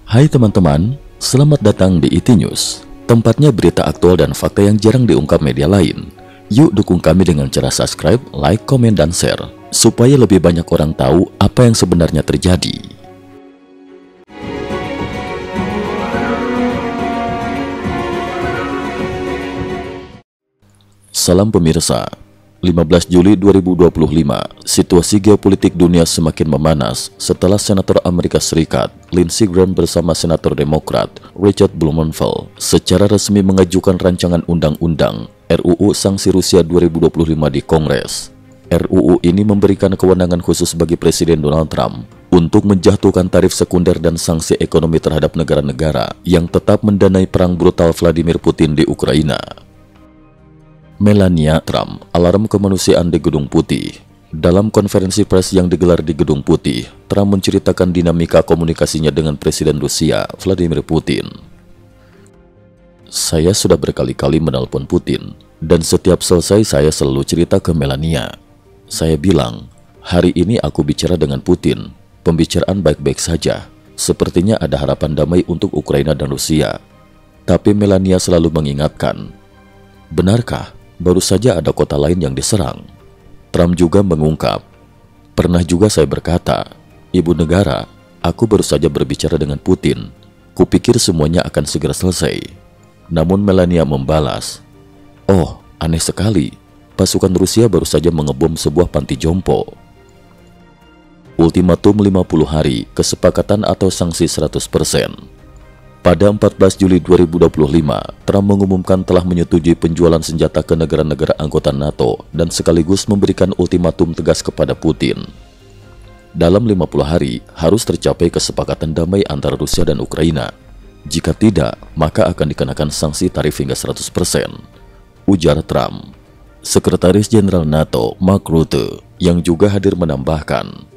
Hai teman-teman, selamat datang di IT News, tempatnya berita aktual dan fakta yang jarang diungkap media lain. Yuk dukung kami dengan cara subscribe, like, komen, dan share, supaya lebih banyak orang tahu apa yang sebenarnya terjadi. Salam pemirsa. 15 Juli 2025, situasi geopolitik dunia semakin memanas setelah Senator Amerika Serikat Lindsey Graham bersama Senator Demokrat Richard Blumenthal secara resmi mengajukan rancangan undang-undang RUU Sanksi Rusia 2025 di Kongres. RUU ini memberikan kewenangan khusus bagi Presiden Donald Trump untuk menjatuhkan tarif sekunder dan sanksi ekonomi terhadap negara-negara yang tetap mendanai perang brutal Vladimir Putin di Ukraina. Melania Trump alarm kemanusiaan di Gedung Putih. Dalam konferensi pers yang digelar di Gedung Putih, Trump menceritakan dinamika komunikasinya dengan Presiden Rusia Vladimir Putin. Saya sudah berkali-kali menelpon Putin, dan setiap selesai saya selalu cerita ke Melania. Saya bilang, hari ini aku bicara dengan Putin, pembicaraan baik-baik saja. Sepertinya ada harapan damai untuk Ukraina dan Rusia. Tapi Melania selalu mengingatkan, benarkah? Baru saja ada kota lain yang diserang. Trump juga mengungkap, pernah juga saya berkata, ibu negara, aku baru saja berbicara dengan Putin. Kupikir semuanya akan segera selesai. Namun Melania membalas, oh, aneh sekali. Pasukan Rusia baru saja mengebom sebuah panti jompo. Ultimatum 50 hari, kesepakatan atau sanksi 100%. Pada 14 Juli 2025, Trump mengumumkan telah menyetujui penjualan senjata ke negara-negara anggota NATO dan sekaligus memberikan ultimatum tegas kepada Putin. Dalam 50 hari, harus tercapai kesepakatan damai antara Rusia dan Ukraina. Jika tidak, maka akan dikenakan sanksi tarif hingga 100%, ujar Trump. Sekretaris Jenderal NATO, Mark Rutte, yang juga hadir menambahkan,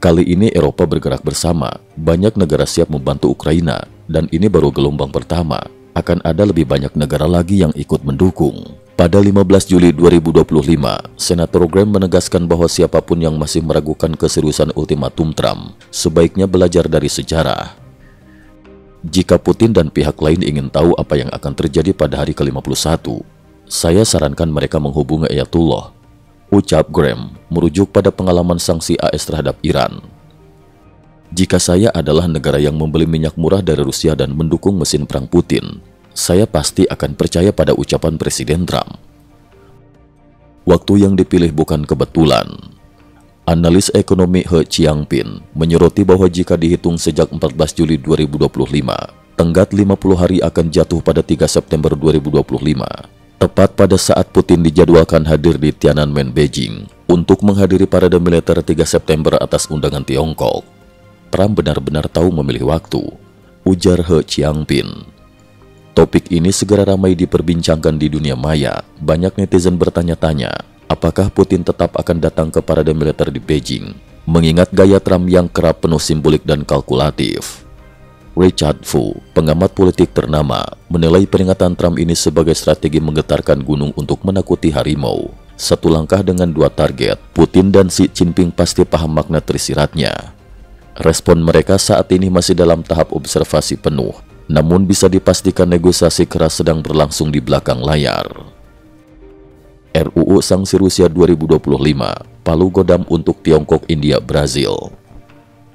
kali ini Eropa bergerak bersama, banyak negara siap membantu Ukraina, dan ini baru gelombang pertama. Akan ada lebih banyak negara lagi yang ikut mendukung. Pada 15 Juli 2025, Senator Graham menegaskan bahwa siapapun yang masih meragukan keseriusan ultimatum Trump sebaiknya belajar dari sejarah. Jika Putin dan pihak lain ingin tahu apa yang akan terjadi pada hari ke-51, saya sarankan mereka menghubungi Ayatullah, ucap Graham, merujuk pada pengalaman sanksi AS terhadap Iran. Jika saya adalah negara yang membeli minyak murah dari Rusia dan mendukung mesin perang Putin, saya pasti akan percaya pada ucapan Presiden Trump. Waktu yang dipilih bukan kebetulan. Analis ekonomi He Jiangping menyoroti bahwa jika dihitung sejak 14 Juli 2025, tenggat 50 hari akan jatuh pada 3 September 2025. Tepat pada saat Putin dijadwalkan hadir di Tiananmen, Beijing untuk menghadiri parade militer 3 September atas undangan Tiongkok. Trump benar-benar tahu memilih waktu, ujar He Jiangping. Topik ini segera ramai diperbincangkan di dunia maya. Banyak netizen bertanya-tanya, apakah Putin tetap akan datang ke parade militer di Beijing, mengingat gaya Trump yang kerap penuh simbolik dan kalkulatif. Richard Fu, pengamat politik ternama, menilai peringatan Trump ini sebagai strategi menggetarkan gunung untuk menakuti harimau. Satu langkah dengan dua target, Putin dan Xi Jinping pasti paham makna tersiratnya. Respon mereka saat ini masih dalam tahap observasi penuh, namun bisa dipastikan negosiasi keras sedang berlangsung di belakang layar. RUU Sanksi Rusia 2025, palu godam untuk Tiongkok, India, Brazil.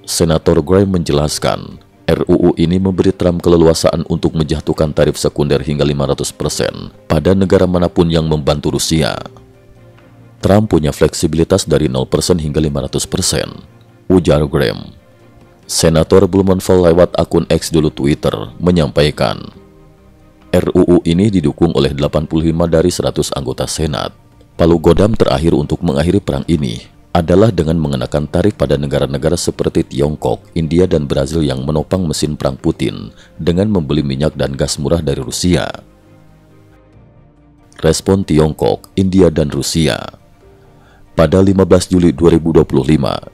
Senator Graham menjelaskan, RUU ini memberi Trump keleluasaan untuk menjatuhkan tarif sekunder hingga 500% pada negara manapun yang membantu Rusia. Trump punya fleksibilitas dari 0% hingga 500%, ujar Graham. Senator Blumenthal lewat akun X dulu Twitter menyampaikan, RUU ini didukung oleh 85 dari 100 anggota Senat. Palu godam terakhir untuk mengakhiri perang ini adalah dengan mengenakan tarif pada negara-negara seperti Tiongkok, India, dan Brazil yang menopang mesin perang Putin dengan membeli minyak dan gas murah dari Rusia. Respon Tiongkok, India, dan Rusia. Pada 15 Juli 2025,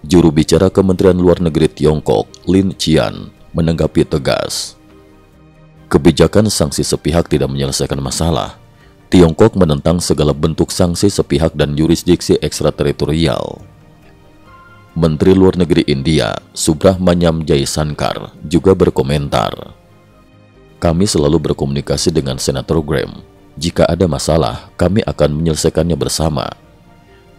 juru bicara Kementerian Luar Negeri Tiongkok, Lin Qian, menanggapi tegas. Kebijakan sanksi sepihak tidak menyelesaikan masalah. Tiongkok menentang segala bentuk sanksi sepihak dan yurisdiksi ekstrateritorial. Menteri Luar Negeri India, Subrahmanyam Jaishankar, juga berkomentar, "Kami selalu berkomunikasi dengan Senator Graham. Jika ada masalah, kami akan menyelesaikannya bersama."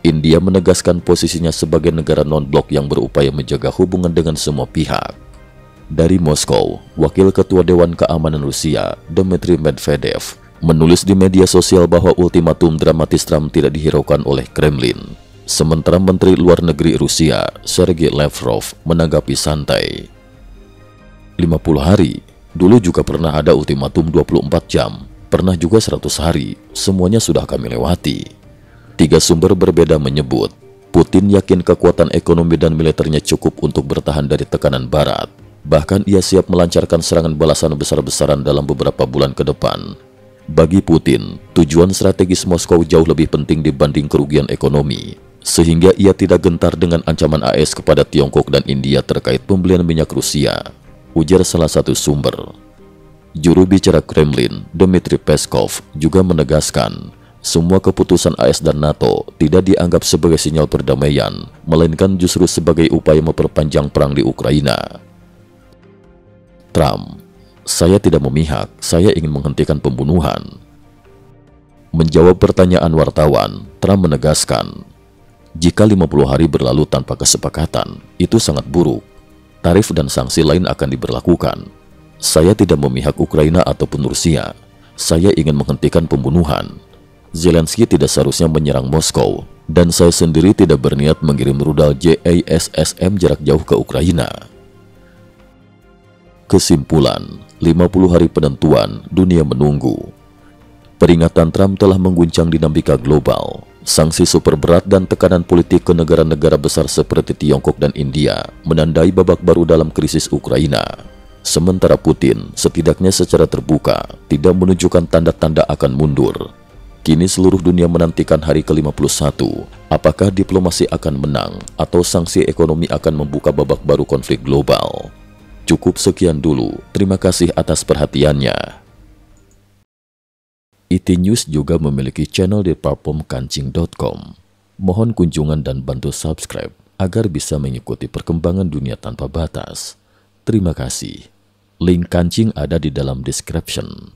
India menegaskan posisinya sebagai negara non-blok yang berupaya menjaga hubungan dengan semua pihak. Dari Moskow, Wakil Ketua Dewan Keamanan Rusia, Dmitry Medvedev, menulis di media sosial bahwa ultimatum dramatis Trump tidak dihiraukan oleh Kremlin. Sementara Menteri Luar Negeri Rusia, Sergei Lavrov, menanggapi santai, 50 hari, dulu juga pernah ada ultimatum 24 jam, pernah juga 100 hari, semuanya sudah kami lewati. Tiga sumber berbeda menyebut, Putin yakin kekuatan ekonomi dan militernya cukup untuk bertahan dari tekanan Barat. Bahkan ia siap melancarkan serangan balasan besar-besaran dalam beberapa bulan ke depan. Bagi Putin, tujuan strategis Moskow jauh lebih penting dibanding kerugian ekonomi, sehingga ia tidak gentar dengan ancaman AS kepada Tiongkok dan India terkait pembelian minyak Rusia, ujar salah satu sumber. Juru bicara Kremlin, Dmitry Peskov, juga menegaskan, semua keputusan AS dan NATO tidak dianggap sebagai sinyal perdamaian, melainkan justru sebagai upaya memperpanjang perang di Ukraina. Trump, "Saya tidak memihak, saya ingin menghentikan pembunuhan." Menjawab pertanyaan wartawan, Trump menegaskan, jika 50 hari berlalu tanpa kesepakatan, itu sangat buruk. Tarif dan sanksi lain akan diberlakukan. Saya tidak memihak Ukraina ataupun Rusia. Saya ingin menghentikan pembunuhan. Zelensky tidak seharusnya menyerang Moskow, dan saya sendiri tidak berniat mengirim rudal JASSM jarak jauh ke Ukraina. Kesimpulan, 50 hari penentuan, dunia menunggu. Peringatan Trump telah mengguncang dinamika global. Sanksi super berat dan tekanan politik ke negara-negara besar seperti Tiongkok dan India menandai babak baru dalam krisis Ukraina. Sementara Putin, setidaknya secara terbuka, tidak menunjukkan tanda-tanda akan mundur. Kini seluruh dunia menantikan hari ke-51, apakah diplomasi akan menang atau sanksi ekonomi akan membuka babak baru konflik global. Cukup sekian dulu, terima kasih atas perhatiannya. IT News juga memiliki channel di platform kancing.com. Mohon kunjungan dan bantu subscribe agar bisa mengikuti perkembangan dunia tanpa batas. Terima kasih. Link kancing ada di dalam description.